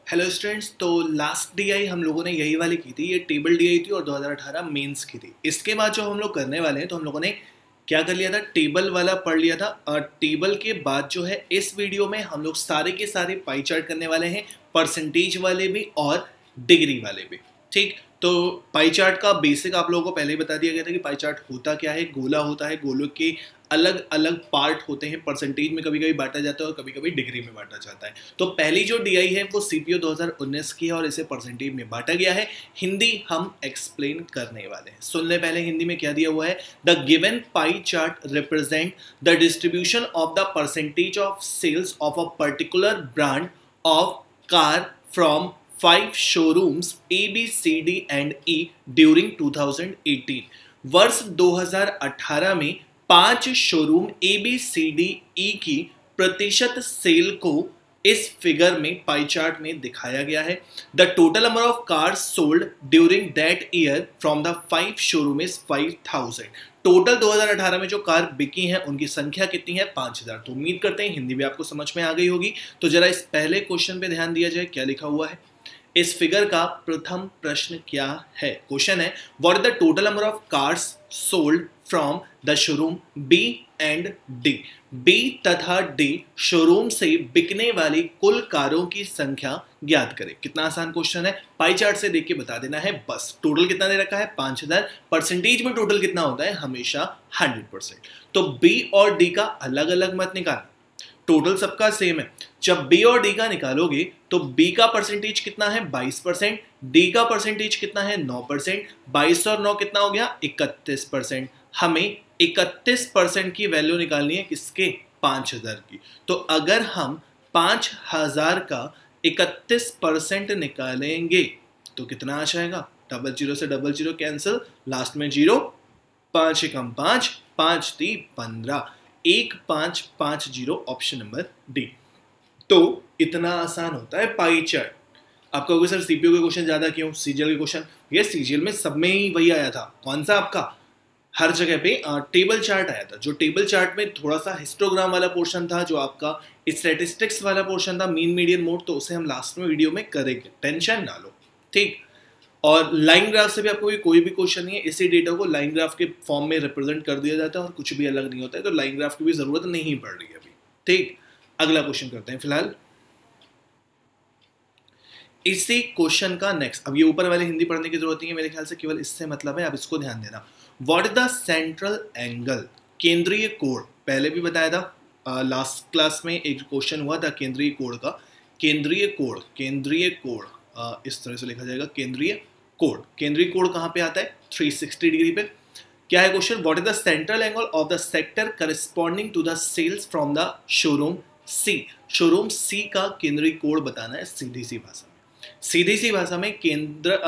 Hello students. तो last DI हम लोगों ने यही वाली की थी, ये टेबल डीआई थी और 2018 मेंस की थी। इसके बाद जो हम लोग करने वाले हैं, तो हम लोगों ने क्या कर लिया था, टेबल वाला पढ़ लिया था। और टेबल के बाद जो है इस वीडियो में हम लोग सारे के सारे पाई चार्ट करने वाले हैं, परसेंटेज वाले भी और डिग्री वाले भी। ठीक, तो पाई चार्ट का बेसिक आप लोगों को पहले ही बता दिया गया था कि पाई चार्ट होता क्या है। गोला होता है, गोलों के अलग अलग पार्ट होते हैं, परसेंटेज में कभी कभी बांटा जाता है और कभी कभी डिग्री में बांटा जाता है। तो पहली जो डीआई है वो सीपीओ 2019 की है और इसे परसेंटेज में बांटा गया है। हिंदी हम एक्सप्लेन करने वाले हैं। सुन ले पहले हिंदी में क्या दिया हुआ है। The given pie chart represent the distribution of the percentage of sales of a particular brand of car from 5 showrooms A, B, C, D and E during 2018। वर्ष 2018 में 5 showroom A, B, C, D, E की प्रतिशत cell को इस figure में pie chart में दिखाया गया है। The total number of cars sold during that year from the 5 showroom is 5000। Total 2018 में जो कार बिकी हैं उनकी संख्या कितनी है, 5000। तो उम्मीद करते हैं हिंदी भी आपको समझ में आ गई होगी। तो जरा इस पहले क्वेश्चन पे ध्यान दिया जाए, क्या लिखा हुआ है। इस फिगर का प्रथम प्रश्न क्या है। क्वेश्चन है, what is the total number of cars sold from the showroom B and D. B तथा डी शोरूम से बिकने वाली कुल कारों की संख्या ज्ञात करें। कितना आसान क्वेश्चन है, पाई चार्ट से देख के बता देना है बस। टोटल कितना दे रखा है, 5000। परसेंटेज में टोटल कितना होता है, हमेशा 100%। तो बी और डी का अलग अलग मत निकालना, टोटल सबका सेम है। जब बी और डी का निकालोगे तो बी का परसेंटेज कितना है, 22%। डी का परसेंटेज कितना है, 9%। 22 और 9 कितना हो गया, 31%। हमें 31% की वैल्यू निकालनी है, किसके, 5000 की। तो अगर हम 5000 का 31% निकालेंगे तो कितना आ जाएगा, डबल जीरो से डबल जीरो कैंसिल, लास्ट में जीरो, 5 एकम 5, 5 × 15, 1550, ऑप्शन नंबर डी। तो इतना आसान होता है पाई चार्ट। आप कहोगे सर सीपीयू के क्वेश्चन ज्यादा क्यों, सीजीएल के क्वेश्चन। ये सीजीएल में सब में ही वही आया था। कौन सा आपका, हर जगह पे टेबल चार्ट आया था। जो टेबल चार्ट में थोड़ा सा हिस्टोग्राम वाला पोर्शन था, जो आपका स्टैटिस्टिक्स वाला पोर्शन था, मीन मीडियन मोड, तो उसे हम लास्ट में वीडियो में करेंगे, टेंशन ना लो। ठीक, और लाइन ग्राफ से भी आपको कोई भी क्वेश्चन नहीं है। इसी डेटा को लाइन ग्राफ के फॉर्म में रिप्रेजेंट कर दिया जाता है और कुछ भी अलग नहीं होता है। तो लाइन ग्राफ की भी जरूरत नहीं पड़ रही है अभी। ठीक, अगला क्वेश्चन करते हैं फिलहाल इसी क्वेश्चन का नेक्स्ट। अब ये ऊपर वाले हिंदी पढ़ने की जरूरत नहीं है मेरे ख्याल से, केवल इससे मतलब है, अब इसको ध्यान देना। What is the central angle, केंद्रीय कोण। पहले भी बताया था, लास्ट क्लास में एक क्वेश्चन हुआ था केंद्रीय कोण का। केंद्रीय कोण, केंद्रीय कोण इस तरह से लिखा जाएगा, केंद्रीय कोण। केंद्रीय कोण कहाँ पे आता है, 360 डिग्री पे। क्या है question, what is the central angle of the sector corresponding to the sales from the showroom C. Showroom C का केंद्रीय कोण बताना है, सीधी सी भाषा में। सीधी सी भाषा में केंद्र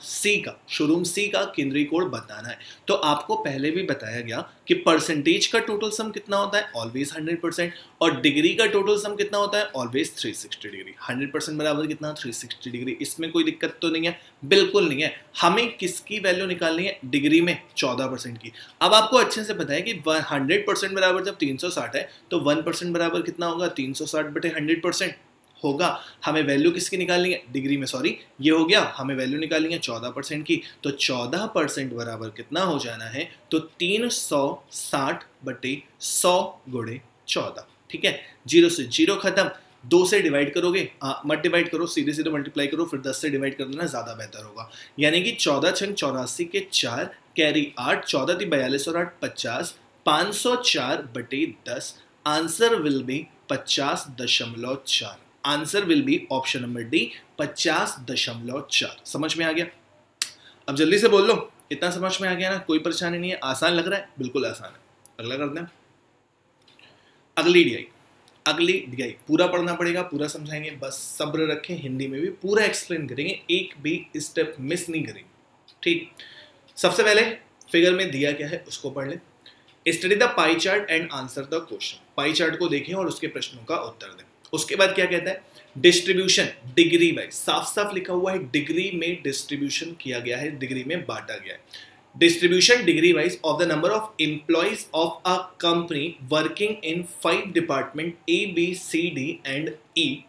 सी का, शोरूम सी का केंद्रीय कोण बताना है। तो आपको पहले भी बताया गया कि परसेंटेज का टोटल सम कितना होता है, ऑलवेज 100%। और डिग्री का टोटल सम कितना होता है, ऑलवेज 360 डिग्री। 100% बराबर कितना, 360 डिग्री। इसमें कोई दिक्कत तो नहीं है, बिल्कुल नहीं है। हमें किसकी वैल्यू निकालनी है, डिग्री में 14% की। अब आपको अच्छे से पता है कि 100% बराबर जब 360 है तो 1% बराबर कितना होगा, 360/100% होगा। हमें वैल्यू किसकी निकालनी है, डिग्री में, सॉरी, ये हो गया। हमें वैल्यू निकालनी है 14% की। तो 14% बराबर कितना हो जाना है, तो 360/100 × 14। ठीक है, 0 से 0 खत्म। 2 से डिवाइड करोगे, मत डिवाइड करो, सीधे सीधे मल्टीप्लाई करो, फिर 10 से डिवाइड कर देना, ज्यादा बेहतर होगा। यानी कि 14 × 84 के 4, कैरी 8, 14 × 42 और 8 50, 504/10। Answer will B 50.4। Answer will B option number D, 50.4। समझ में आ गया। अब जल्दी से बोल लो, इतना समझ में आ गया ना, कोई परेशानी नहीं है, आसान लग रहा है, बिल्कुल आसान है। अगला करते हैं, अगली डीआई। अगली डीआई पूरा पढ़ना पड़ेगा, पूरा समझाएंगे, बस सब्र रखें। हिंदी में भी पूरा एक्सप्लेन करेंगे, एक भी स्टेप मिस नहीं करेंगे। ठीक, सबसे पहले फिगर में दिया क्या है उसको पढ़ लें। Study the pie chart and answer the question. Pie chart को देखें और उसके प्रश्नों का उत्तर दें। उसके बाद क्या कहता है, डिस्ट्रीब्यूशन डिग्री वाइज, साफ साफ लिखा हुआ है, डिग्री में डिस्ट्रीब्यूशन किया गया है, डिग्री में बांटा गया है। Distribution degree wise of the number of employees of a company working in 5 department A, B, C, D and E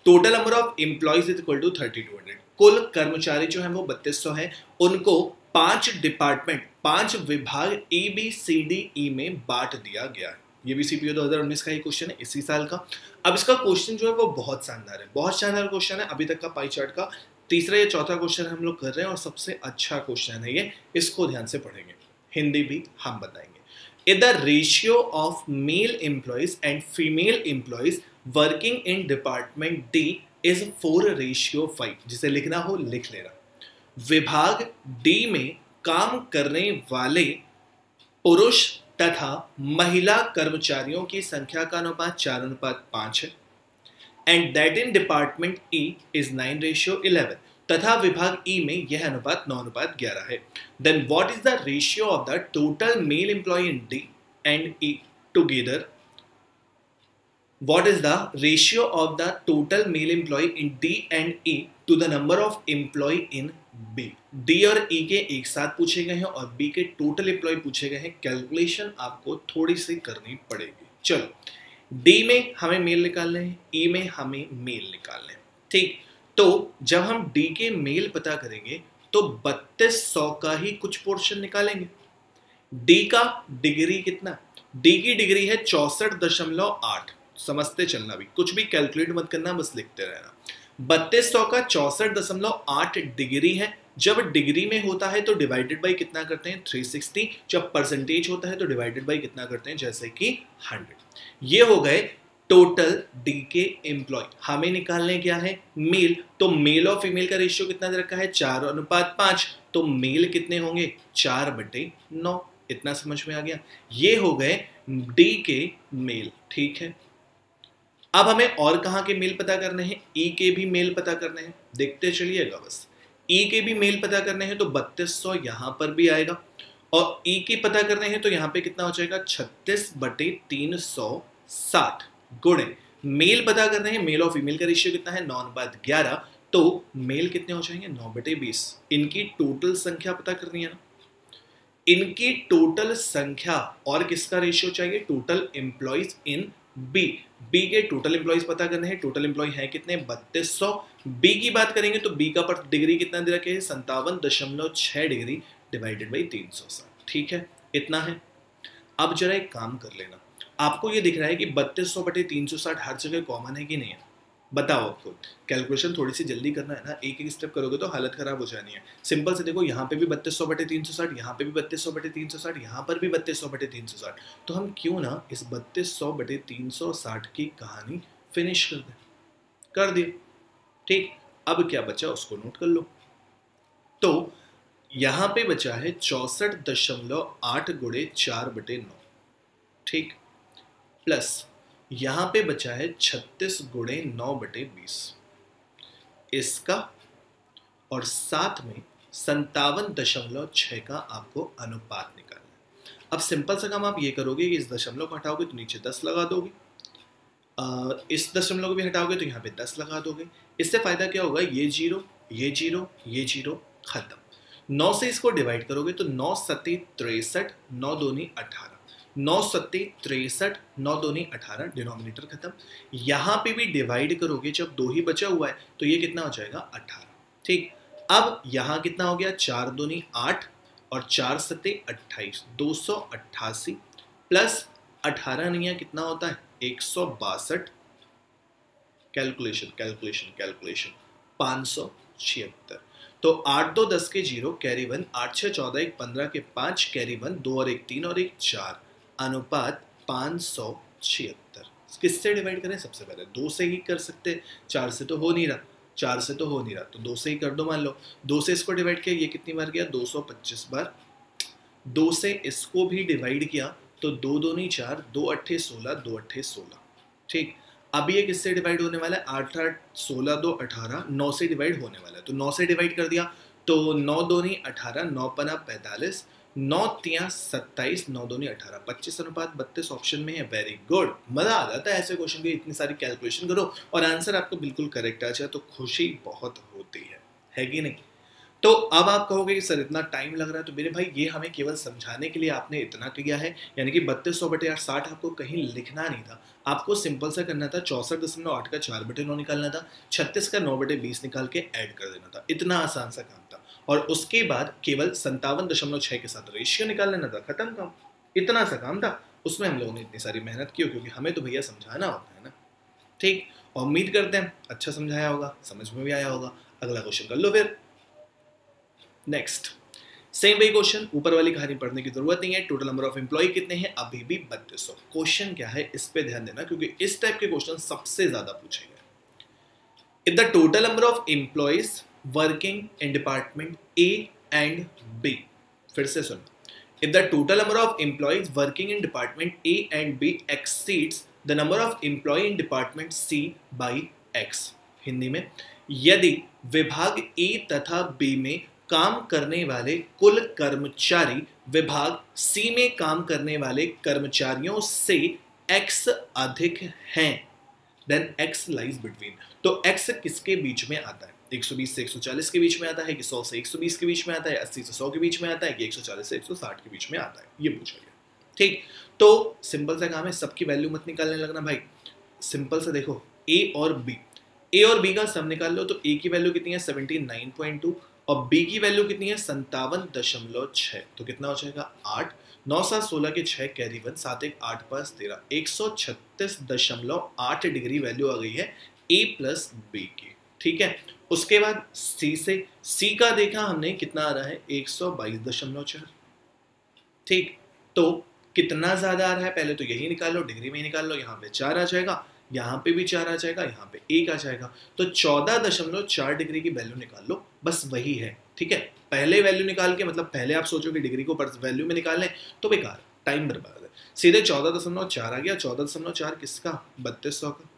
total number of employees is equal to 3200। कुल कर्मचारी जो है वो 3200 है, उनको 5 डिपार्टमेंट 5 विभाग ए बी सी डी ई में बांट दिया गया है। ये भी सीपीओ 2019 का ही क्वेश्चन है, इसी साल का। अब इसका क्वेश्चन जो है वो बहुत शानदार है, बहुत शानदार क्वेश्चन है, अभी तक का पाई चार्ट का तीसरा या चौथा क्वेश्चन हम लोग कर रहे हैं और सबसे अच्छा क्वेश्चन है ये, इसको ध्यान से पढ़ेंगे, हिंदी भी हम बताएंगे। The ratio of male employees and female employees working in department D is 4:5। जिसे लिखना हो लिख लेना। विभाग डी में काम करने वाले पुरुष तथा महिला कर्मचारियों की संख्या का अनुपात 4:5 है, and that in department E is 9:11, तथा विभाग ई में यह अनुपात 9:11 है। Then what is the ratio of the total male employ in D and E together? What is the ratio of the total male employee in D and E to the number of employee in B? D और E के एक साथ पूछे गए हैं और B के total employ पूछे गए हैं। कैलकुलेशन आपको थोड़ी सी करनी पड़ेगी। चलो, D में हमें मेल निकालने हैं, E में हमें मेल निकालने हैं। ठीक, तो जब हम D के मेल पता करेंगे तो 3200 का ही कुछ पोर्शन निकालेंगे। D का डिग्री कितना? D की डिग्री है 64.8। समझते चलना, भी कुछ भी कैलकुलेट मत करना, बस लिखते रहना। 3200 का 64.8 डिग्री है। जब डिग्री में होता है तो डिवाइडेड बाई कितना करते हैं? 360। जब परसेंटेज होता है तो डिवाइडेड बाई कितना करते हैं? जैसे कि 100। ये हो गए टोटल डी के एम्प्लॉय। हमें निकालने क्या है? मेल। तो मेल और फीमेल का रेशियो कितना दे रखा है? 4:5। तो मेल कितने होंगे? 4/9। इतना समझ में आ गया? ये हो गए डी के मेल। ठीक है, अब हमें और कहां के मेल पता करने हैं? ई के भी मेल पता करने हैं, देखते चलिएगा बस। ई के भी मेल पता करने हैं तो 3200 यहां पर भी आएगा, और ई के पता करने हैं तो यहां पे कितना हो जाएगा? 36/360 गुणे मेल पता करने हैं। मेल और फीमेल का रेशियो कितना है? 9:11। तो मेल कितने हो जाएंगे? 9/20। इनकी टोटल संख्या पता करनी है ना, इनकी टोटल संख्या। और किसका रेशियो चाहिए? Total employees in B. B के टोटल एम्प्लॉइज पता करने हैं। टोटल एम्प्लॉय है कितने? 3200। बी की बात करेंगे तो बी का पर डिग्री कितना दे रखे है? 57.6 डिग्री डिवाइडेड बाई 360। ठीक है, इतना है। अब जरा एक काम कर लेना, आपको ये दिख रहा है कि 3200/360 हर जगह कॉमन है कि नहीं है? बताओ आपको। कैलकुलेशन थोड़ी सी जल्दी करना है ना, एक एक स्टेप करोगे तो हालत खराब हो जानी है। सिंपल से देखो, यहाँ पे भी 3200/360, यहाँ पे भी 3200/360, यहाँ पर भी 3200/360। तो हम क्यों ना इस 3200/360 की कहानी फिनिश कर दें। कर दिए। ठीक, अब क्या बचा उसको नोट कर लो। तो यहाँ पे बचा है 64.8 गुणे 4/9। ठीक, प्लस यहां पे बचा है 36 गुणे 9/20 इसका, और साथ में 57.6 का आपको अनुपात निकालना है। अब सिंपल सा काम आप ये करोगे कि इस दशमलव को हटाओगे तो नीचे 10 लगा दोगे, इस दशमलव को भी हटाओगे तो यहाँ पे 10 लगा दोगे। इससे फायदा क्या होगा? ये जीरो, ये जीरो, ये जीरो, खत्म। 9 से इसको डिवाइड करोगे तो 9 सत्ती 63, 9 दूनी 18, 9 सत्ती 63, 9 दूनी 18, डिनोमिनेटर खत्म। यहां पे भी डिवाइड करोगे, जब 2 ही बचा हुआ है तो ये कितना हो जाएगा? 18। ठीक, अब यहां कितना हो गया? 4 दूनी 8 और 4 सत्ते 28, 288 प्लस 18 नहीं है, कितना होता है? 162। Calculation calculation calculation 576। तो 8 2 10 के 0 कैरी 1, 8 6 14 1 15 के 5 कैरी 1, 2 और 1 3 और 1 4, अनुपात 576। किससे डिवाइड करें? सबसे पहले 2 से ही कर सकते हैं, 4 से तो हो नहीं रहा, 4 से तो हो नहीं रहा, तो 2 से ही कर दो। मान लो 2 से इसको डिवाइड किया, ये कितनी बार गया? 225 बार। 2 से इसको भी डिवाइड किया तो 2 दूनी 4, 2 अट्ठे 16, 2 अट्ठे 16। ठीक, अब ये किससे डिवाइड होने वाला है? 8 8 16 2 18, 9 से डिवाइड होने वाला है, तो 9 से डिवाइड कर दिया तो 9 दूनी 18, 9 पना 45, 9 तिया 27, 9 दूनी 18, 25:32 ऑप्शन में है। वेरी गुड, मजा आ जाता है ऐसे क्वेश्चन की। इतनी सारी कैलकुलेशन करो और आंसर आपको बिल्कुल करेक्ट आ जाए तो खुशी बहुत होती है कि नहीं? तो अब आप कहोगे कि सर इतना टाइम लग रहा है, तो मेरे भाई ये हमें केवल समझाने के लिए आपने इतना किया है, यानी कि 3200/60 आपको कहीं लिखना नहीं था, आपको सिंपल सा करना था 64.8 का 4/9 निकालना था, 36 का 9/20 निकाल के ऐड कर देना था, इतना आसान सा काम था। और उसके बाद केवल 57.6 के साथ रेशियो निकाल लेना था, खत्म काम, इतना सा काम था। उसमें हम लोगों ने इतनी सारी मेहनत की, क्योंकि हमें तो भैया समझाना होता है ना। ठीक, और उम्मीद करते हैं अच्छा समझाया होगा, समझ में भी आया होगा। अगला क्वेश्चन कर लो फिर। नेक्स्ट सेम वही क्वेश्चन, ऊपर वाली कहानी पढ़ने की जरूरत नहीं है। टोटल नंबर ऑफ एम्प्लॉय कितने हैं, अभी भी 3200। क्वेश्चन क्या है इस पे ध्यान देना, क्योंकि इस टाइप के क्वेश्चन सबसे ज्यादा पूछे गए। If the total number of employees working in department A and B, फिर से सुनो, if the total number of employees working in department A and B exceeds the number of employ in department C by X. Hindi में, यदि विभाग ए तथा B में काम करने वाले कुल कर्मचारी विभाग सी में काम करने वाले कर्मचारियों से x अधिक हैं, देन x लाइज बिटवीन। तो x किसके बीच में आता है, 120 से 140 के बीच में आता है कि 100 से 120 के बीच में आता है, 80 से 100 के बीच में आता है कि 140 से 160 के बीच में आता है, ये पूछा गया। ठीक, तो सिंपल सा काम है, सबकी वैल्यू मत निकालने लगना भाई, सिंपल सा देखो a और b, a और b का सम निकाल लो। तो a की वैल्यू कितनी है 79.2 और b की वैल्यू कितनी है 57.6, तो कितना हो जाएगा 8, 9 7 16 के 6 कैरी 1, 7 1 8 5 13, 136.8 डिग्री वैल्यू आ गई है a प्लस बी की। ठीक है, उसके बाद c से, c का देखा हमने कितना आ रहा है 122.4। ठीक, तो कितना ज्यादा आ रहा है पहले तो यही निकाल लो, डिग्री में ही निकाल लो, यहाँ पे 4 आ जाएगा, यहाँ पे भी 4 आ जाएगा, यहाँ पे 1 आ जाएगा, तो 14.4 डिग्री की वैल्यू निकाल लो, बस वही है। ठीक है, पहले वैल्यू निकाल के, मतलब पहले आप सोचो कि डिग्री को वैल्यू में निकाल लें तो बेकार, टाइम बर्बाद है। सीधे 14.4 आ गया, 14.4 किसका 3200 का,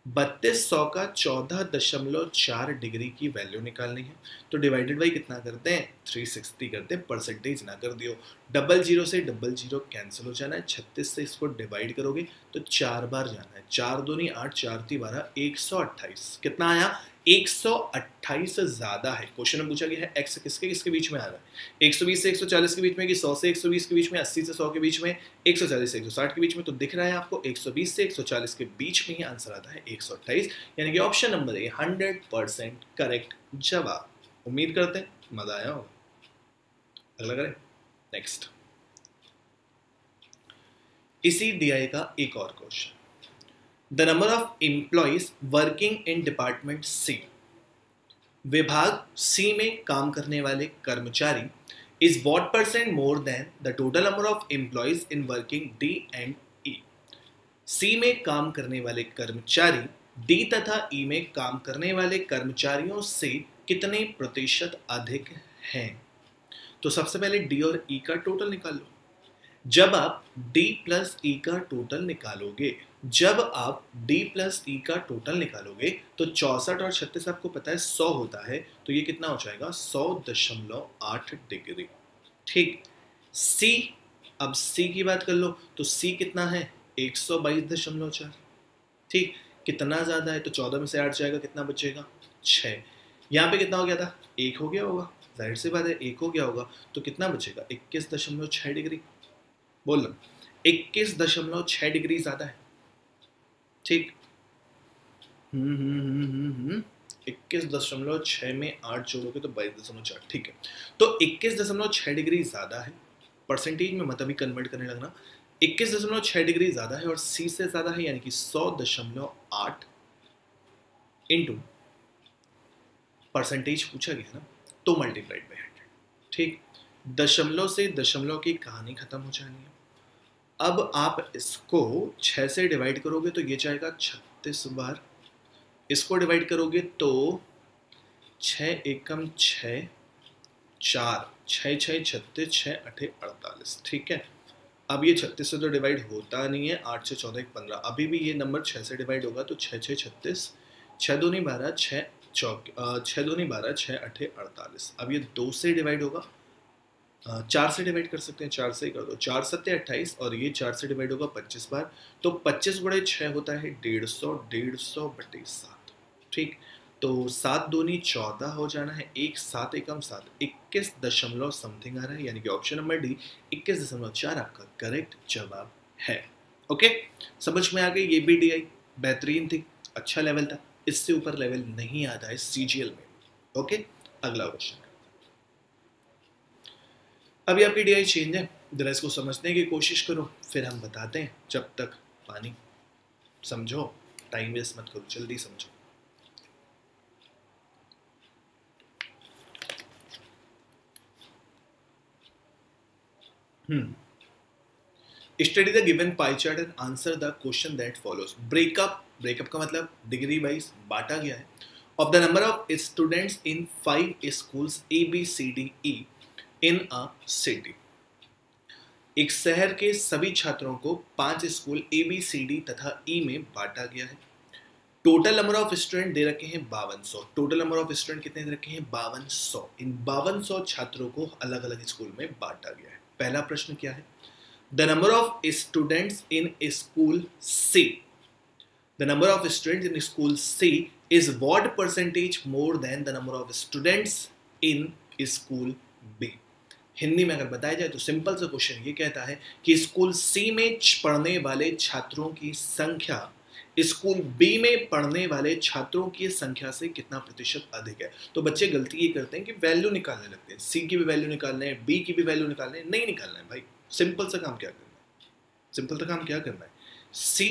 3200 का 14.4 डिग्री की वैल्यू निकालनी है, तो डिवाइडेड बाई कितना करते हैं 360 करते हैं, परसेंटेज ना कर दियो, 00 से 00 कैंसिल हो जाना है, 36 से इसको डिवाइड करोगे तो 4 बार जाना है, 4 दूनी 8 4 ती 12, 128 कितना आया 128 से ज्यादा है। क्वेश्चन में पूछा गया है एक्स किसके किसके बीच में आ रहा है, 120 से 140 के बीच में कि 100 से 120 के बीच में, 80 से 100 के बीच में, 140 से 160 के बीच में, तो दिख रहा है आपको 120 से 140 के बीच में ही आंसर आता है 128, यानी कि ऑप्शन नंबर ए 100% करेक्ट जवाब। उम्मीद करते हैं मजा आया होगा। अगला करें, नेक्स्ट इसी डीआई का एक और question, the number of employees working in department C, विभाग सी में काम करने वाले कर्मचारी is what percent more than the total number of employees in working D and E. C में काम करने वाले कर्मचारी डी तथा ई में काम करने वाले कर्मचारियों से कितने प्रतिशत अधिक हैं। तो सबसे पहले डी और ई का टोटल निकाल लो। जब आप d प्लस ई का टोटल निकालोगे, जब आप d प्लस ई का टोटल निकालोगे तो 64 और 36 आपको पता है 100 होता है, तो ये कितना हो जाएगा 100.8 डिग्री। ठीक, c, अब c की बात कर लो तो c कितना है 122.4। ठीक, कितना ज्यादा है तो 14 में से 8 जाएगा, कितना बचेगा 6। यहाँ पे कितना हो गया था 1 हो गया होगा, जाहिर सी बात है 1 हो गया होगा, तो कितना बचेगा 21.6 डिग्री। बोल 21.6 डिग्री ज्यादा है। ठीक, 21.6 में 8 जोड़ोगे तो 22.4। ठीक है, तो 21.6 डिग्री ज्यादा है, परसेंटेज में मत अभी कन्वर्ट करने लगना, 21.6 डिग्री ज्यादा है और सी से ज्यादा है, यानी कि 100.8 इंटू परसेंटेज पूछा गया ना, तो मल्टीप्लाइड बाई 100। ठीक, दशमलव से दशमलव की कहानी खत्म हो जानी है। अब आप इसको 6 से डिवाइड करोगे तो ये जाएगा 36 बार, इसको डिवाइड करोगे तो 6 एकम 6 4 6 6 36 6 8 48। ठीक है, अब ये 36 से तो डिवाइड होता नहीं है, 8 से 14 15, अभी भी ये नंबर 6 से डिवाइड होगा तो 6 6 36, 6 दूनी 12 6 दूनी 12 6 8 48। अब ये 2 से डिवाइड होगा, 4 से डिवाइड कर सकते हैं, 4 से ही कर दो, 4 7 28 और ये 4 से डिवाइड होगा 25 बार, तो 25 गुणे 6 होता है 150, 150/7। ठीक, तो 7 दूनी 14 हो जाना है, एक 7 एकम 7, 21 दशमलव समथिंग आ रहा है, यानी कि ऑप्शन नंबर डी 21.4 आपका करेक्ट जवाब है। ओके, समझ में आ गई। ये भी DI बेहतरीन थी, अच्छा लेवल था, इससे ऊपर लेवल नहीं आता है CGL में। ओके, अगला क्वेश्चन। अभी आपकी DI चेंज है, जरा इसको समझने की कोशिश करो, फिर हम बताते हैं। जब तक पानी समझो, टाइम वेस्ट मत करो, जल्दी समझो। Study the given pie chart and answer the question that follows. Breakup का मतलब डिग्री वाइज बांटा गया है, of the number of students in 5 schools A B C D E in a city. एक शहर के सभी छात्रों को 5 school A B C D तथा E में बांटा गया है। Total number of student they रखे हैं 5200। टोटल नंबर ऑफ स्टूडेंट कितने दे रखे हैं? 5200। इन 5200 छात्रों को अलग अलग स्कूल में बांटा गया है। पहला प्रश्न क्या है? The number of students in school C. The number of students in school C is what percentage more than the number of students in school B? Hindi में अगर बताया जाए तो सिंपल सा क्वेश्चन ये कहता है कि स्कूल C में पढ़ने वाले छात्रों की संख्या स्कूल B में पढ़ने वाले छात्रों की संख्या से कितना प्रतिशत अधिक है। तो बच्चे गलती ये करते हैं कि वैल्यू निकालने लगते हैं, C की भी वैल्यू निकालना है, B की भी वैल्यू निकालना है। नहीं निकालना है भाई, सिंपल सा काम क्या करना है, C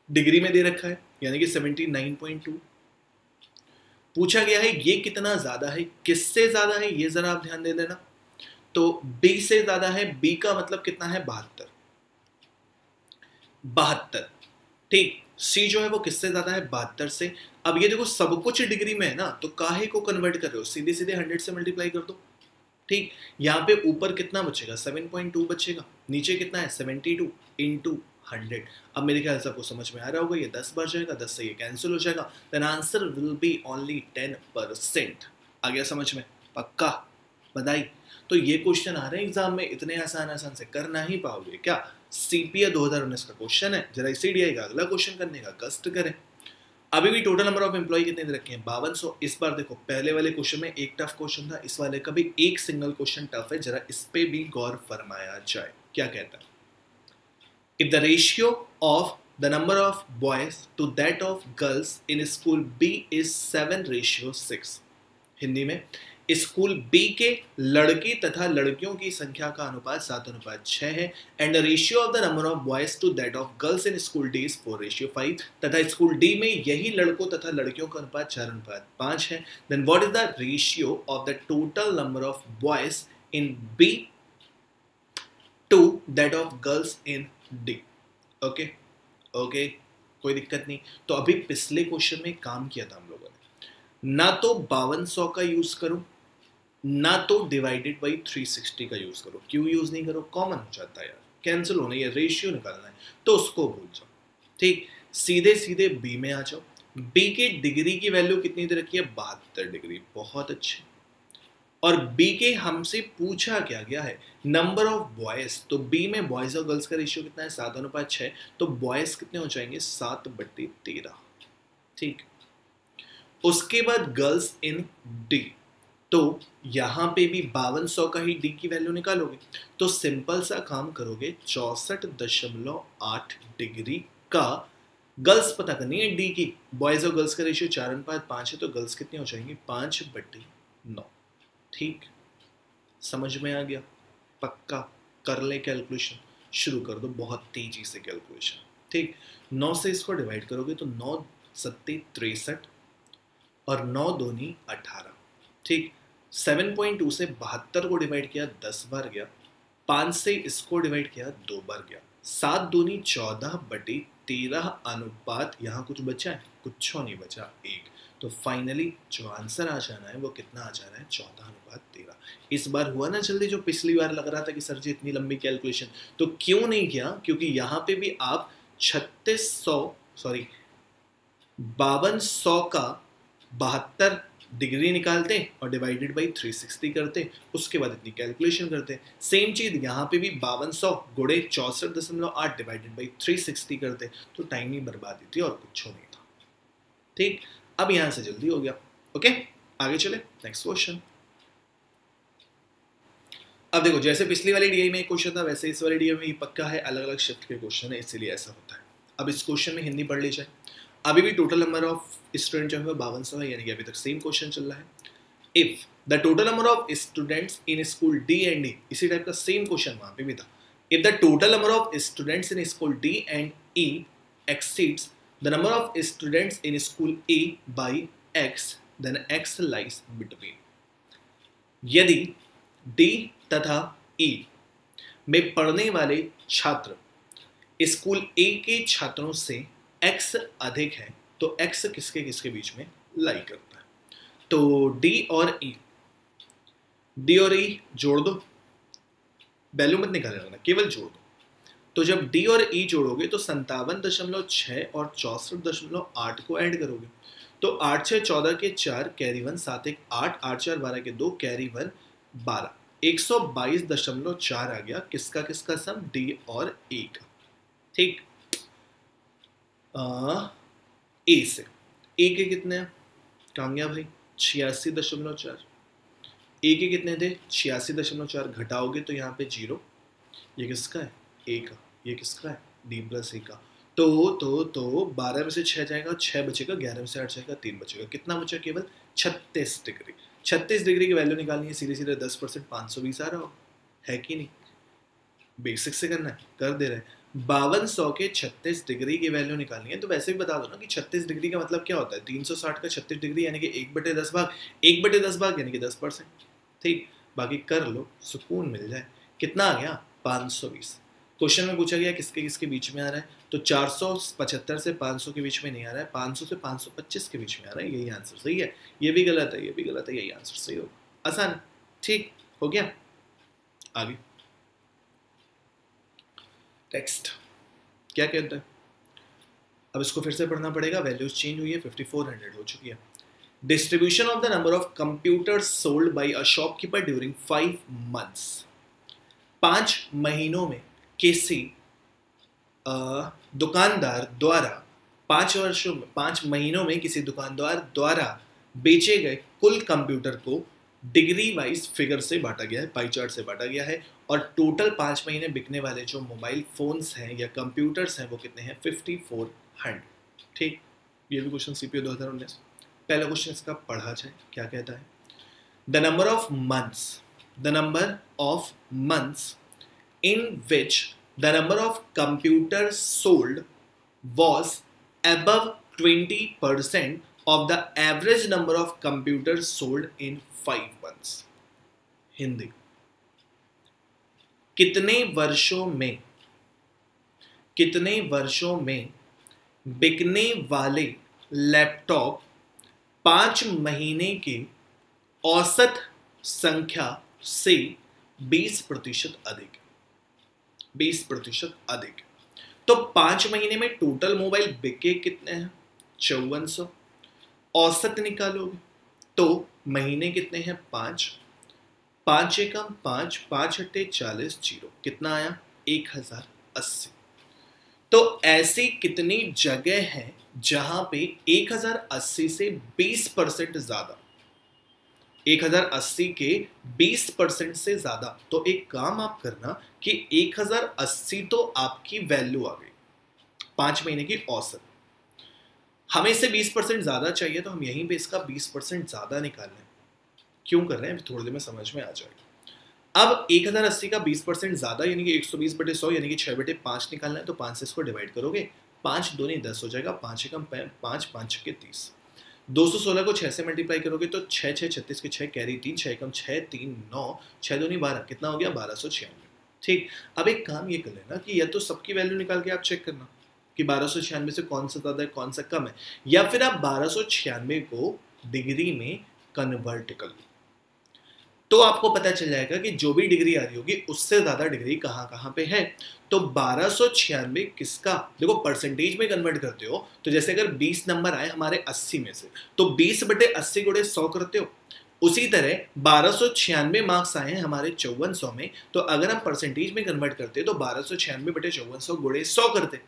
डिग्री में दे रखा है, यानी कि 79.2। पूछा गया है ये कितना ज्यादा है, किससे ज्यादा है, ये जरा आप ध्यान दे देना। तो B से ज्यादा है, B का मतलब कितना है? 72। ठीक, C जो है वो किससे ज्यादा है? 72 से। अब ये देखो सब कुछ डिग्री में है ना, तो काहे को कन्वर्ट कर रहे हो? सीधे सीधे 100 से मल्टीप्लाई कर दो। ठीक, यहाँ पे ऊपर कितना बचेगा? 7.2 बचेगा, नीचे कितना है? 72 इंटू 100। अब मेरे ख्याल से आपको समझ में आ रहा होगा, ये 10 बार जाएगा, 10 से ये कैंसिल हो जाएगा, then answer will be only 10%। आ गया समझ में? पक्का? बधाई। तो ये क्वेश्चन आ रहे हैं एग्जाम में, इतने आसान से कर ना ही पाओगे क्या? CPA 2019 का क्वेश्चन है, जरा इसी DI का अगला क्वेश्चन करने का कष्ट करें। अभी भी टोटल नंबर ऑफ एम्प्लॉय कितने दे रखे हैं? 5200। इस बार देखो, पहले वाले क्वेश्चन में एक टफ क्वेश्चन था, इस वाले का भी एक सिंगल क्वेश्चन टफ है, जरा इस पे भी गौर फरमाया जाए। क्या कहता है? If the ratio of the number of boys to that of girls in school B is 7:6। Hindi में, स्कूल B के लड़की तथा लड़कियों की संख्या का अनुपात 7:6 है, and the ratio of the number of boys to that of girls in school D is 4:5, तथा स्कूल D में यही लड़कों तथा लड़कियों का अनुपात 4:5 है। Then what is the ratio of the total number of boys in B to that of girls in D? Okay, कोई दिक्कत नहीं। तो अभी पिछले क्वेश्चन में काम किया था हम लोगों ने, ना तो 5200 का यूज करो, ना तो डिवाइडेड बाई 360 का यूज करो। क्यों यूज नहीं करो? कॉमन हो जाता है यार, कैंसिल होना है, रेशियो निकालना है, तो उसको भूल जाओ। ठीक, सीधे सीधे B में आ जाओ। B के डिग्री की वैल्यू कितनी दे रखी है? 72 डिग्री। बहुत अच्छे। और B के हमसे पूछा क्या गया है? Number of boys. तो B में बॉयज और गर्ल्स का रेशियो कितना है? 7:6। तो बॉयज कितने हो जाएंगे? 7/13। ठीक, उसके बाद गर्ल्स इन D, तो यहां पे भी 5200 का ही D की वैल्यू निकालोगे, तो सिंपल सा काम करोगे, 64.8 डिग्री का गर्ल्स पता करनी है D की। बॉयज और गर्ल्स का रेशियो 4:5 है, तो गर्ल्स कितने हो जाएंगे? 5/9। ठीक, समझ में आ गया? पक्का? कर ले कैलकुलेशन, शुरू कर दो बहुत तेजी से कैलकुलेशन। ठीक, 9 से इसको डिवाइड करोगे तो 9 सत्ते 63 और 9 दूनी 18। ठीक, 7.2 से 72 को डिवाइड किया 10 बार गया, 5 से इसको डिवाइड किया 2 बार गया, 7 दूनी 14/13 अनुपात, यहाँ कुछ बचा है? कुछ नहीं बचा, 1। तो फाइनली जो आंसर आ जाना है वो कितना आ जाना है? 14:13। इस बार हुआ ना जल्दी, जो पिछली बार लग रहा था कि सर जी इतनी लंबी कैलकुलेशन, तो क्यों नहीं किया? क्योंकि यहाँ पे भी आप 5200 का 72 डिग्री निकालते और डिवाइडेड बाई 360 करते, उसके बाद इतनी कैलकुलेशन करते। सेम चीज यहाँ पे भी 5200 गुणे 64.8 डिवाइडेड बाई 360 करते, तो टाइम ही बर्बादी थी और कुछ नहीं था। ठीक, अब यहां से जल्दी हो गया। ओके, आगे चले नेक्स्ट क्वेश्चन। अब देखो जैसे पिछली वाली डीआई में एक क्वेश्चन था वैसे इस वाली डीआई में ये पक्का है अलग अलग शिफ्ट के क्वेश्चन है, इसीलिए ऐसा होता है। अब इस क्वेश्चन में हिंदी पढ़ ली जाए। अभी भी टोटल नंबर ऑफ स्टूडेंट जो है 5200 है, यानी कि अभी तक सेम क्वेश्चन चल रहा है। If the total number of students in school D and E, इसी टाइप का सेम क्वेश्चन वहां पे भी था। If the total number of students in school D and E exceeds the number of students in school A by X, then X lies between. यदि D तथा E में पढ़ने वाले छात्र स्कूल ए के छात्रों से x अधिक है तो x किसके किसके बीच में लाई करता है। तो D और E, जोड़ दो, वैल्यू मत निकाले रखना, केवल जोड़ दो। तो जब D और E जोड़ोगे तो 57.6 और 64.8 को ऐड करोगे तो 8 6 14 के 4 कैरी 1 7 1 8 8 4 12 के 2 कैरी 1 12 122.4 आ गया किसका किसका सम, D और E का। ठीक, ए से ए के कितने हैं कहाँ गया भाई, 86.4। ए के कितने थे 86.4, घटाओगे तो यहाँ पे 0, ये किसका है ए का, ये किसका है डी प्लस ए का। तो 12 में से 6 जाएगा, 6 बचेगा, 11 में से 8 जाएगा, 3 बचेगा, कितना बचा केवल 36 डिग्री। 36 डिग्री की वैल्यू निकालनी है, सीधे सीधे 10% 520 आ रहा हो, है कि नहीं। बेसिक से करना है, कर दे रहे हैं। 5200 के 36 डिग्री की वैल्यू निकालनी है तो वैसे भी बता दो ना कि 36 डिग्री का मतलब क्या होता है, 360 का 36 डिग्री यानी कि 1/10 भाग, 1/10 भाग यानी कि 10%। ठीक, बाकी कर लो, सुकून मिल जाए। कितना आ गया 520। क्वेश्चन में पूछा गया किसके किसके बीच में आ रहा है, तो 475 से 500 के बीच में नहीं आ रहा है, 500 से 525 के बीच में आ रहा है, यही आंसर सही है। ये भी गलत है, ये भी गलत है, यही आंसर सही होगा। आसान, ठीक हो गया। आगे टेक्स्ट क्या कहता है, अब इसको फिर से पढ़ना पड़ेगा। वैल्यूज चेंज हुई है, 5400 हो चुकी है। Distribution of the number of computers sold by a shopkeeper during 5 months. 5 महीनों में किसी दुकानदार द्वारा 5 महीनों में किसी दुकानदार द्वारा बेचे गए कुल कंप्यूटर को डिग्री वाइज फिगर से बांटा गया है, पाई चार्ट से बांटा गया है। और टोटल 5 महीने बिकने वाले जो मोबाइल फोन्स हैं या कंप्यूटर्स हैं वो कितने हैं 5400। ठीक, ये भी क्वेश्चन सीपीओ 2019। पहला क्वेश्चन इसका पढ़ा जाए, क्या कहता है, the number of months in which the number of computers sold was above 20% of the average number of computers sold in 5 months। Hindi, कितने वर्षों में बिकने वाले लैपटॉप 5 महीने के औसत संख्या से 20% अधिक, 20% अधिक। तो 5 महीने में टोटल मोबाइल बिके कितने हैं 5400, औसत निकालोगे तो महीने कितने हैं 5, 5 एकम 5, 5 अट्ठे 40, 0 कितना आया 1080। तो ऐसी कितनी जगह है जहां पे 1080 से 20% ज्यादा, 1080 के 20% से ज्यादा। तो एक काम आप करना कि 1080 तो आपकी वैल्यू आ गई 5 महीने की औसत, हमें इससे 20% ज्यादा चाहिए तो हम यहीं पे इसका 20% ज्यादा निकाल लें। क्यों कर रहे हैं थोड़ी देर में समझ में आ जाएगा। अब 1080 का 20% ज्यादा यानी कि 120/100 यानी कि 6/5 निकालना है तो 5 से इसको डिवाइड करोगे, 5 दूनी 10 हो जाएगा, 5 एकम 5, 5 छक्के 30। 216 को 6 से मल्टीप्लाई करोगे तो 6 6 36 के 6 कैरी 3, 6 एकम 6 3 9, 6 दूनी 12 कितना हो गया 1296। ठीक, अब एक काम ये कर लेना कि या तो सबकी वैल्यू निकाल के आप चेक करना कि 1296 से कौन सा ज्यादा है कौन सा कम है, या फिर आप 1296 को डिग्री में कन्वर्ट कर लो तो आपको पता चल जाएगा कि जो भी डिग्री आ रही होगी उससे ज्यादा डिग्री कहाँ कहाँ पे है। तो 1296 किसका, देखो परसेंटेज में कन्वर्ट करते हो तो जैसे अगर 20 नंबर आए हमारे 80 में से तो 20/80 गुणे 100 करते हो, उसी तरह 1296 मार्क्स आए हैं हमारे 5400 में तो अगर हम परसेंटेज में कन्वर्ट करते तो 1296/5400 गुणे 100 करते,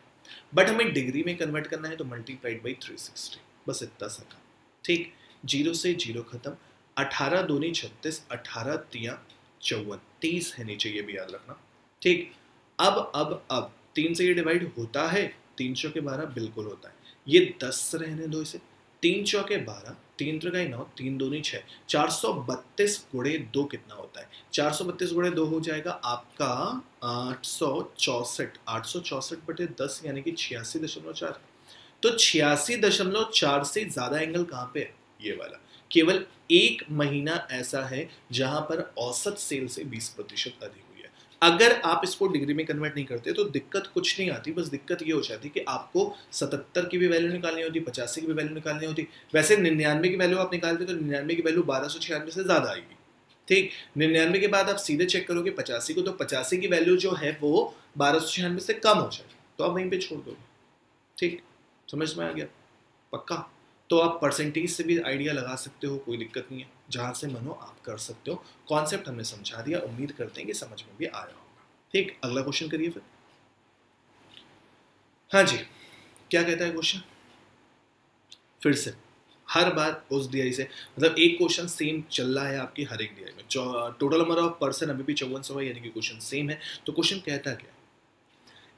बट हमें डिग्री में कन्वर्ट करना है तो मल्टीप्लाइड बाई 360, बस इतना सा काम। ठीक, 0 से 0 खत्म, 18 दूनी 36, 18 तियां 54, 30 है नीचे, ये भी याद रखना। ठीक, अब 3 से ये डिवाइड होता है, 3 चौके 12 बिल्कुल होता है, ये 10 रहने दो इसे, 3 चौके 12, 3 त्रिकाई 9, 3 दूनी 6, 432 गुणे 2 कितना होता है? 432 गुणे 2 हो जाएगा आपका 864, 864 बटे 10 यानी कि 86.4। तो 86.4 से ज्यादा एंगल कहाँ पे है? ये वाला। केवल एक महीना ऐसा है जहां पर औसत सेल से 20% अधिक हुई है। अगर आप इसको डिग्री में कन्वर्ट नहीं करते तो दिक्कत कुछ नहीं आती, बस दिक्कत ये हो जाती कि आपको 77 की भी वैल्यू निकालनी होती, 85 की भी वैल्यू निकालनी होती। वैसे 99 की वैल्यू आप निकालते तो 99 की वैल्यू 1296 से ज्यादा आएगी। ठीक, 99 के बाद आप सीधे चेक करोगे 85 को, तो 85 की वैल्यू जो है वो 1296 से कम हो जाएगी, तो आप वहीं पे छोड़ दोगे। ठीक, समझ में आ गया? पक्का? तो आप परसेंटेज से भी आइडिया लगा सकते हो, कोई दिक्कत नहीं है, जहां से मनो आप कर सकते हो। कॉन्सेप्ट हमने समझा दिया, उम्मीद करते हैं कि समझ में भी आया होगा। ठीक, अगला क्वेश्चन करिए फिर। हाँ जी, क्या कहता है क्वेश्चन? फिर से हर बार उस डीआई से, मतलब एक क्वेश्चन सेम चल रहा है आपकी हर एक डीआई में। टोटल नंबर ऑफ पर्सन अभी भी 5400 है, यानी कि क्वेश्चन सेम है। तो क्वेश्चन कहता क्या है?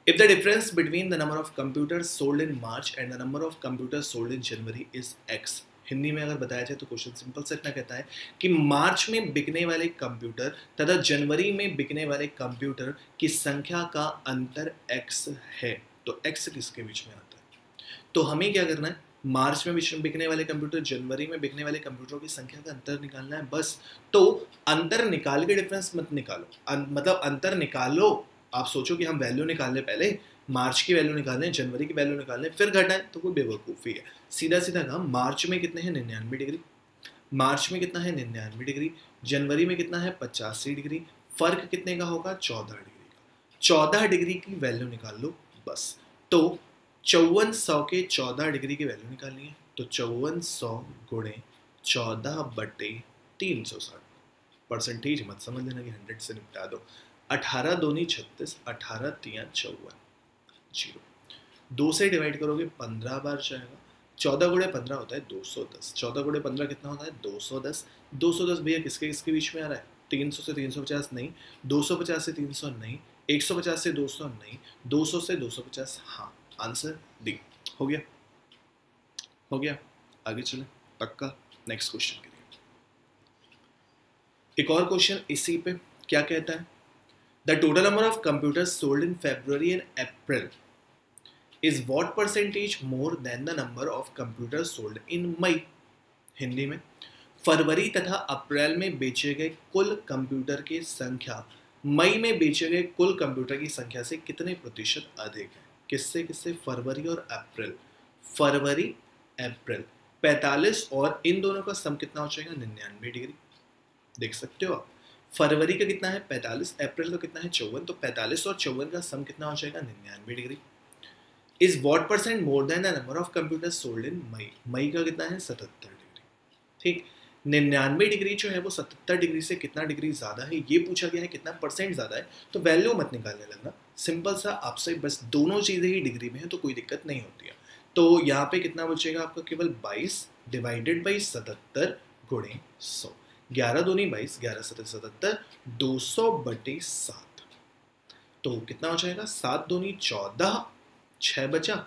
If the difference between the number of computers sold in March and the number of computers sold in January is X, Hindi में अगर बताया जाए तो क्वेश्चन सिंपल से इतना कहता है कि मार्च में बिकने वाले कंप्यूटर तथा जनवरी में बिकने वाले कंप्यूटर की संख्या का अंतर X है। तो X किसके बीच में आता है? तो हमें क्या करना है? मार्च में बिकने वाले कंप्यूटर, जनवरी में बिकने वाले कंप्यूटरों की संख्या का अंतर निकालना है बस। तो अंतर निकाल के डिफरेंस मत निकालो, मतलब अंतर निकालो। आप सोचो कि हम वैल्यू निकालने, पहले मार्च की वैल्यू निकालने, जनवरी की वैल्यू निकालने, फिर घटाएं, तो कोई बेवकूफ़ी है। सीधा सीधा कहा, मार्च में कितने हैं? 99 डिग्री। मार्च में कितना है? 99 डिग्री। जनवरी में कितना है? 85 डिग्री। फर्क कितने का होगा? 14 डिग्री का। 14 डिग्री की वैल्यू निकाल लो बस। तो 5400 के 14 डिग्री की वैल्यू निकालनी है, तो 5400 गुणे 14 बटे 360। परसेंटेज मत समझ लेना कि 100 से निपटा दो। 18 दूनी 36, 18 तियां 54, 0। 2 से डिवाइड करोगे 15 बार जाएगा। 14 गुणे 15 होता है 210। 14 गुणे 15 कितना होता है? 210। 210 भैया किसके किसके बीच में आ रहा है? 300 से 350 नहीं, 250 से 300 नहीं, 150 से 200 नहीं, 200 से 250। हाँ, आंसर डी। हो गया? हो गया? आगे चले, पक्का? नेक्स्ट क्वेश्चन करिए। एक और क्वेश्चन इसी पे क्या कहता है? The total number of computers sold in February and April is what percentage more than the number of computers sold in May? Hindi में, फरवरी तथा अप्रैल में बेचे गए कुल कंप्यूटर की संख्या मई में बेचे गए कुल कंप्यूटर की संख्या से कितने प्रतिशत अधिक है? किससे किससे? फरवरी और अप्रैल। फरवरी अप्रैल 45, और इन दोनों का सम कितना हो जाएगा? 99 डिग्री। देख सकते हो आप, फरवरी का कितना है? 45, अप्रैल का कितना है? 54। तो 45 और 54 का सम कितना हो जाएगा? 99 degree. Is what percent more than the number of computer sold in May? मई का कितना है? 77 डिग्री। ठीक, 99 डिग्री जो है वो 77 डिग्री से कितना डिग्री ज़्यादा है, ये पूछा गया है, कितना परसेंट ज़्यादा है। तो वैल्यू मत निकालने लगना, सिंपल सा आपसे बस दोनों चीज़ें ही डिग्री में है तो कोई दिक्कत नहीं होती है। तो यहाँ पे कितना बचेगा आपका? केवल 22 डिवाइडेड बाई 77 गुणे 100। 11 दूनी 22, 11 सतह 77, 200 बटे 7। तो कितना हो जाएगा? 7 दूनी 14, 6 बचा,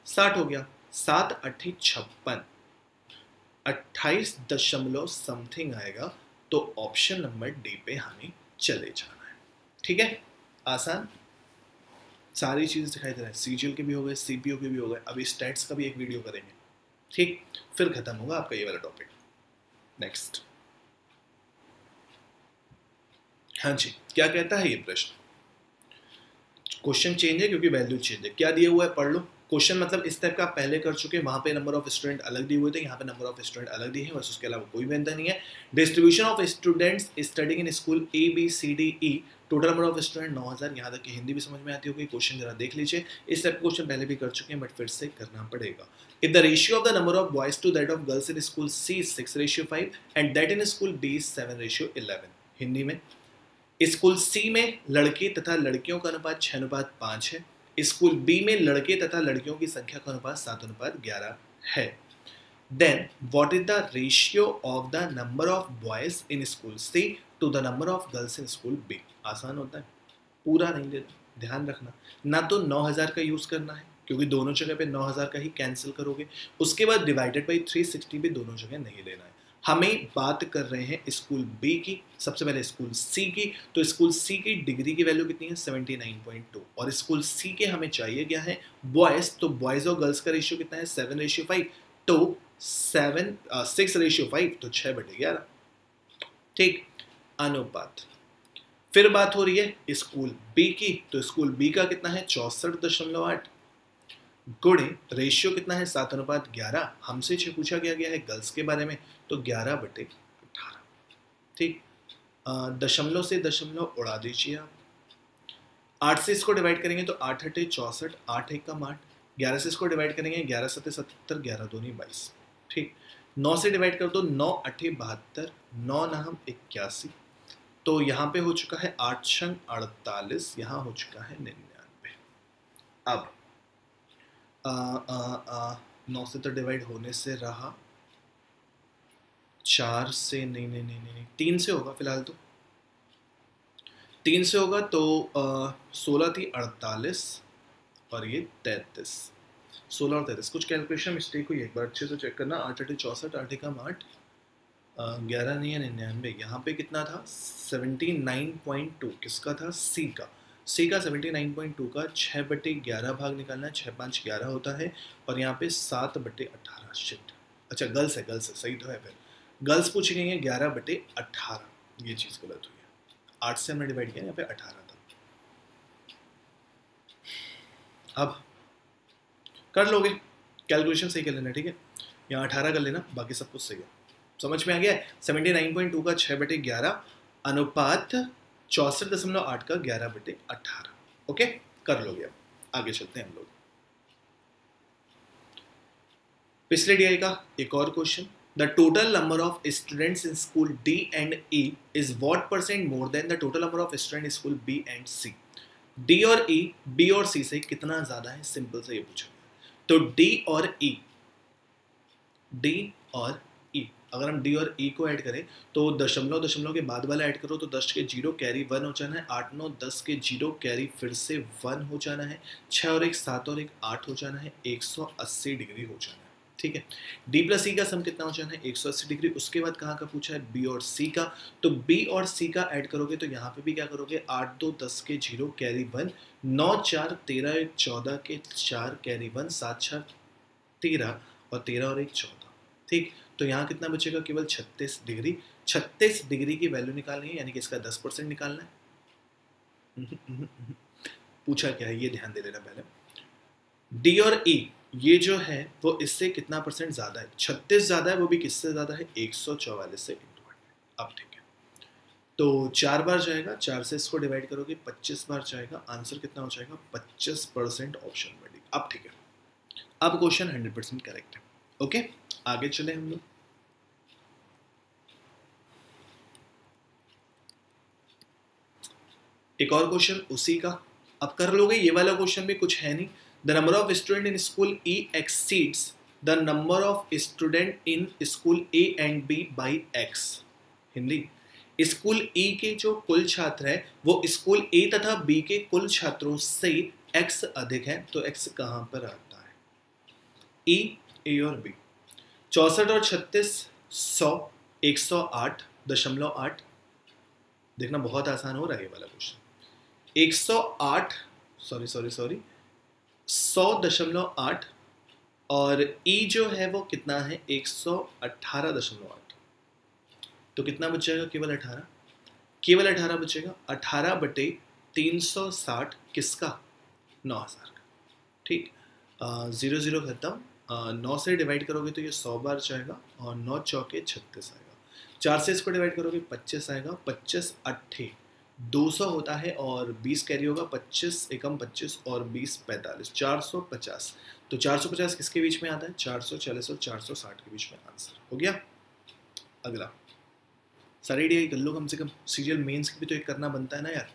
60 हो गया। 7 8 56, 28 दशमलव समथिंग आएगा। तो ऑप्शन नंबर डी पे हमें चले जाना है। ठीक है, आसान, सारी चीज़ें दिखाई दे रहा है। सीजीएल के भी हो गए, सीपीयू के भी हो गए, अभी स्टैट्स का भी एक वीडियो करेंगे। ठीक, फिर खत्म होगा आपका ये वाला टॉपिक। नेक्स्ट, हाँ जी, क्या कहता है ये प्रश्न? क्वेश्चन चेंज है क्योंकि वैल्यू चेंज है। क्या दिया हुआ है पढ़ लो। क्वेश्चन मतलब इस टाइप का आप पहले कर चुके हैं, वहाँ पे नंबर ऑफ स्टूडेंट अलग दिए हुए थे, यहाँ पे नंबर ऑफ स्टूडेंट अलग दिए हैं, बस उसके अलावा कोई बेंदा नहीं है। Distribution of students studying in school A B C D E, total number of student 9000। यहाँ तक कि हिंदी भी समझ में आती होगी। क्वेश्चन जरा देख लीजिए, इस टाइप क्वेश्चन पहले भी कर चुके हैं बट फिर से करना पड़ेगा। If the ratio of the number of boys to that of girls in school C 6:5 and that in school B 7:11। Hindi में, स्कूल सी में लड़के तथा लड़कियों का अनुपात 6:5 है। स्कूल बी में लड़के तथा लड़कियों की संख्या का अनुपात 7:11 है। Then what is the ratio of the number of boys in school C to the number of girls in school B. आसान होता है, पूरा नहीं लेना, ध्यान रखना। ना तो 9000 का यूज़ करना है क्योंकि दोनों जगह पे 9000 का ही कैंसिल करोगे, उसके बाद डिवाइडेड बाई 360 भी दोनों जगह नहीं लेना है। हमें बात कर रहे हैं स्कूल बी की, सबसे पहले स्कूल सी की। तो स्कूल सी की डिग्री की वैल्यू कितनी है 79.2, और स्कूल सी के हमें चाहिए क्या है बॉयज़। तो बॉयज़ और गर्ल्स का रेशियो कितना है 7:5, तो 6:5 तो 6/11। ठीक, अनुपात। फिर बात हो रही है स्कूल बी की, तो स्कूल बी का कितना है 64.8 गुणे रेशियो कितना है 7:11। हमसे पूछा गया है गर्ल्स के बारे में, तो 11/18। ठीक, दशमलव से दशमलव उड़ा दीजिए आप। 8 से इसको डिवाइड करेंगे तो 8 8 64, 8 1 कम 8। 11 से इसको डिवाइड करेंगे 11 7 77, 11 2 22। ठीक, 9 से डिवाइड कर दो 9 8 72, 9 9 81। तो यहाँ पे हो चुका है 8 6 48, यहाँ हो चुका है 99। अब 9 से तो डिवाइड होने से रहा, 4 से नहीं 3 से होगा फिलहाल, तो 3 से होगा तो 16 थी 48 और ये 33, 16 और 33। कुछ कैलकुलेशन मिस्टेक हुई है, एक बार अच्छे से चेक करना। 8 8 64, 8 1 8, 11 नहीं है 99। यहाँ पे कितना था 79.2, किसका था सी का। सी का 79.2 का 6/11 भाग निकालना है, 6 5 11 होता है, और यहाँ पे 7/18। शिट, अच्छा गर्ल्स है सही तो है। फिर गर्ल्स पूछी गई है 11/18, ये चीज़ गलत हुई है। 8 से हमने डिवाइड किया, यहाँ पे 18 था। अब कर लोगे, कैलकुलेशन सही कर लेना, ठीक है। यहाँ 18 कर लेना, बाकी सब कुछ सही है। समझ में आ गया है। 79.2 का 6/11 अनुपात 64.8 का 11/18। ओके, कर लोगे। अब आगे चलते हैं हम लोग। पिछले डीआई का एक और question. The total number of students in school D and E is what % more than the total number of student in school B and C. D और ई, बी और सी से कितना ज्यादा है, सिंपल से ये पूछा। तो डी और ई, अगर हम डी और ई को ऐड करें तो दशमलव दशमलव के बाद वाला ऐड करो तो 10 के 0 कैरी 1 हो जाना है, 8 9 10 के 0 कैरी फिर से 1 हो जाना है, 6 और 1 7 और 1 8 हो जाना है, 180 डिग्री हो जाना है। ठीक है, डी प्लस ई का सम कितना हो जाना है 180 डिग्री। उसके बाद कहाँ का पूछा है बी और सी का, तो बी और सी का ऐड करोगे तो यहाँ पे भी क्या करोगे 8 2 10 के 0 कैरी 1, 9 4 13 1 14 के 4 कैरी 1, 7 6 13 और 13 और 1 14। ठीक, तो यहाँ कितना बचेगा केवल 36 डिग्री। 36 डिग्री की वैल्यू निकालनी है, यानी कि इसका 10% निकालना है। पूछा क्या है ये ध्यान दे लेना पहले। डी और ई ये जो है वो इससे कितना % ज्यादा है, 36 ज्यादा है, वो भी किससे ज्यादा है 144 से इंटू 100। अब ठीक है, तो 4 बार जाएगा, 4 से इसको डिवाइड करोगे 25 बार जाएगा, आंसर कितना हो जाएगा 25% ऑप्शन में डी। अब ठीक है, अब क्वेश्चन 100% करेक्ट है। ओके, आगे चले हम लोग। एक और क्वेश्चन उसी का, अब कर लोगे। ये वाला क्वेश्चन भी कुछ है नहीं। The number of student in school E exceeds the number of student in school A and B by X. Hindi, school E के जो कुल छात्र है वो स्कूल ए तथा बी के कुल छात्रों से एक्स अधिक है, तो एक्स कहां पर आता है। ई, ए और बी। 64 और 36 100, 108.8। देखना बहुत आसान हो रहा है ये वाला क्वेश्चन। 108 सॉरी 100.8 और ई जो है वो कितना है 118.8। तो कितना बच जाएगा केवल 18, केवल 18 बचेगा। 18/360 किसका 9000 का। ठीक, 0 0 खत्म। 9 से डिवाइड करोगे तो ये 100 बार जाएगा और 9 चौके 36 आएगा। 4 से इसको डिवाइड करोगे 25 आएगा, 25 8 200 होता है और 20 कैरी होगा, 25 एकम 25 और 20 45, 450। तो 450 किसके बीच में आता है 440 और 460 के बीच में आंसर हो गया। अगला सारी डी कर लो कम से कम, सीरियल मेंस की भी तो एक करना बनता है ना यार,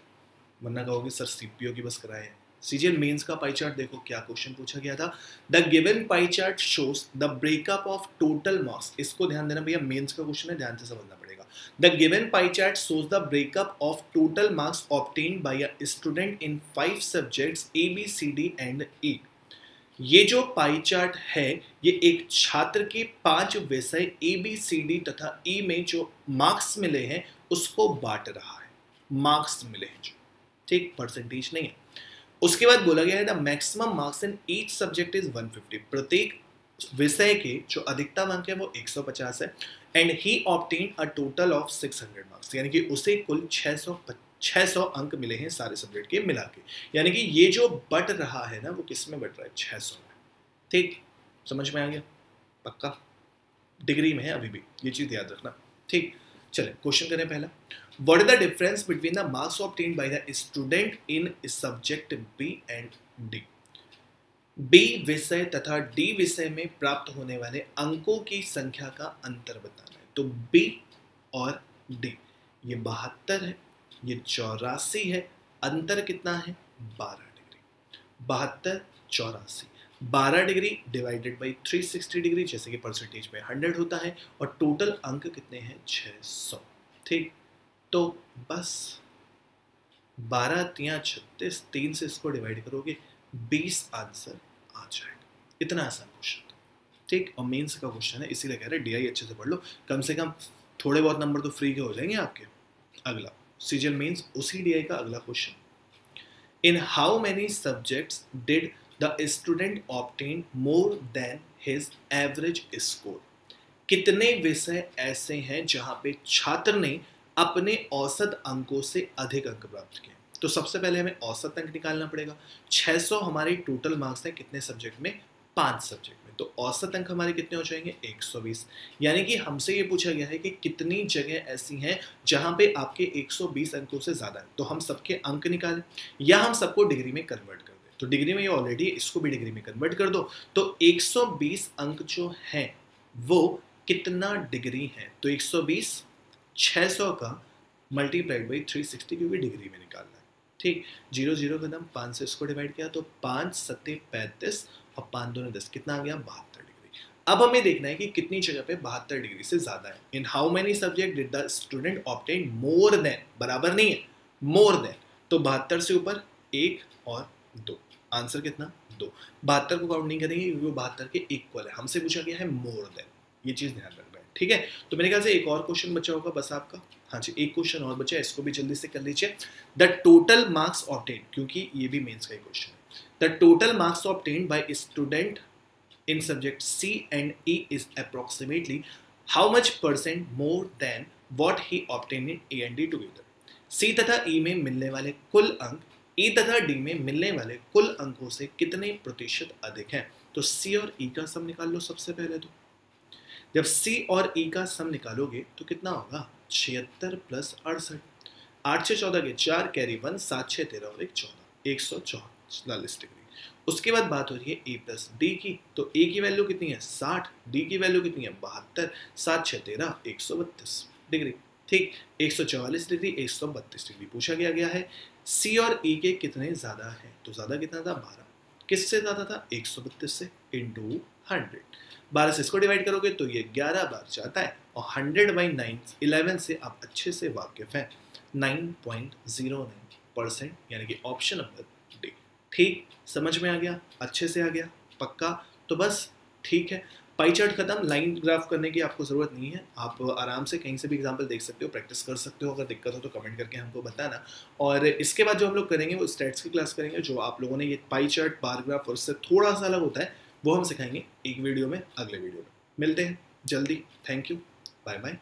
वरना कहोगे सर सीपीओ की बस कराए, सीजीएल मेंस का पाई चार्ट देखो क्या क्वेश्चन पूछा गया था। The given pie chart shows the breakup of total marks. इसको ध्यान देना भैया, मेंस का क्वेश्चन है, ध्यान से समझना पड़ेगा। The given pie chart shows the breakup of total marks obtained by a student in 5 subjects A B C D and E. ये जो पाई चार्ट है ये एक छात्र के 5 विषय ए बी सी डी तथा ई में जो मार्क्स मिले हैं उसको बांट रहा है। मार्क्स मिले हैं जो, ठीक, परसेंटेज नहीं है। उसके बाद बोला गया है the maximum marks in each subject is 150। प्रत्येक विषय के जो अधिकतम अंक है वो 150 है। And he obtain a total of 600 marks, यानी कि उसे कुल 600 अंक मिले हैं सारे सब्जेक्ट के मिला के। यानी कि ये जो बट रहा है ना वो किस में बट रहा है, 600 में। ठीक, समझ में आ गया? पक्का डिग्री में है अभी भी, ये चीज याद रखना। ठीक, चले क्वेश्चन करें पहला। What is the difference between the marks obtained by the student in subject B and D? B विषय तथा D विषय में प्राप्त होने वाले अंकों की संख्या का अंतर बताना है। तो B और D, ये 72 है, ये 84 है, अंतर कितना है? 12 degree. 72 84, 12 degree divided by 360 degree, जैसे कि परसेंटेज में 100 होता है, और टोटल अंक कितने हैं? 600। ठीक, तो बस 12 3 36, 3 से इसको डिवाइड करोगे 20 आंसर आ जाएगा। इतना आसान क्वेश्चन था। ठीक, और मेंस का क्वेश्चन है, इसीलिए कह रहे हैं डीआई अच्छे से पढ़ लो, कम से कम थोड़े बहुत नंबर तो फ्री के हो जाएंगे आपके। अगला सीजीएल मेंस, उसी डीआई का अगला question. In how many subjects did the student obtain more than his average score? कितने विषय ऐसे हैं जहां पे छात्र ने अपने औसत अंकों से अधिक अंक प्राप्त किए? तो सबसे पहले हमें औसत अंक निकालना पड़ेगा। 600 हमारे टोटल मार्क्स हैं कितने सब्जेक्ट में? 5 सब्जेक्ट में। तो औसत अंक हमारे कितने हो जाएंगे? 120। यानी कि हमसे ये पूछा गया है कि कितनी जगह ऐसी हैं जहां पे आपके 120 अंकों से ज्यादा है। तो हम सबके अंक निकालें या हम सबको डिग्री में कन्वर्ट कर दें। तो डिग्री में ये ऑलरेडी, इसको भी डिग्री में कन्वर्ट कर दो। तो 120 अंक जो हैं वो कितना डिग्री है? तो 120 600 का मल्टीप्लाइड बाई 360, क्योंकि डिग्री में निकालना है। ठीक, 0 0 कदम, 5 से इसको डिवाइड किया तो 5 7 35 और 5 2 10, कितना आ गया? 72 डिग्री। अब हमें देखना है कि कितनी जगह पे 72 डिग्री से ज्यादा है। In how many subject did the student obtain more than, बराबर नहीं है, मोर देन। तो 72 से ऊपर 1 और 2, आंसर कितना? 2। 72 को काउंट नहीं करेंगे क्योंकि वो 72 के इक्वल है। हमसे पूछा गया है मोर देन, ये चीज ध्यान रखना है। ठीक है, तो मेरे ख्याल से एक और क्वेश्चन बचा होगा बस आपका। हाँ जी, एक क्वेश्चन और बचा है, इसको भी जल्दी से कर लीजिए। द टोटल मार्क्स ऑब्टेन, क्योंकि ये भी मेंस का ही क्वेश्चन है। The total marks obtain by student in subject C and E is approximately how much percent more than what he obtain in A and D together? C तथा E में मिलने वाले कुल अंक ई तथा डी में मिलने वाले कुल अंकों से कितने प्रतिशत अधिक हैं? तो सी और ई का सम निकाल लो सबसे पहले। तो जब C और E का सम निकालोगे तो कितना होगा? 76 प्लस 68, 8 6 14 के 4 कैरी 1, 7 6 13 और 1 14, 144 डिग्री। उसके बाद बात हो रही है A प्लस D की। तो A की वैल्यू कितनी है? 60, D की वैल्यू कितनी है? 72, 7 6 13, 132 डिग्री। ठीक, 144 डिग्री 132 डिग्री पूछा गया है। C और E के कितने ज्यादा है? तो ज्यादा कितना था? 12। किससे ज्यादा था? 132 से, इंटू 100। 12 से इसको डिवाइड करोगे तो ये 11 बार जाता है, और 100 बाई 9 11 से आप अच्छे से वाकिफ हैं। 9.09%, यानी कि ऑप्शन नंबर डी। ठीक, समझ में आ गया? अच्छे से आ गया? पक्का? तो बस ठीक है, पाई चार्ट खत्म। लाइन ग्राफ करने की आपको ज़रूरत नहीं है, आप आराम से कहीं से भी एग्जाम्पल देख सकते हो, प्रैक्टिस कर सकते हो। अगर दिक्कत हो तो कमेंट करके हमको बताना। और इसके बाद जो हम लोग करेंगे वो स्टैट्स की क्लास करेंगे। जो आप लोगों ने ये पाई चार्ट, बार ग्राफ और इससे थोड़ा सा अलग होता है, वो हम सिखाएंगे एक वीडियो में, अगले वीडियो में। मिलते हैं जल्दी। Thank you, bye bye.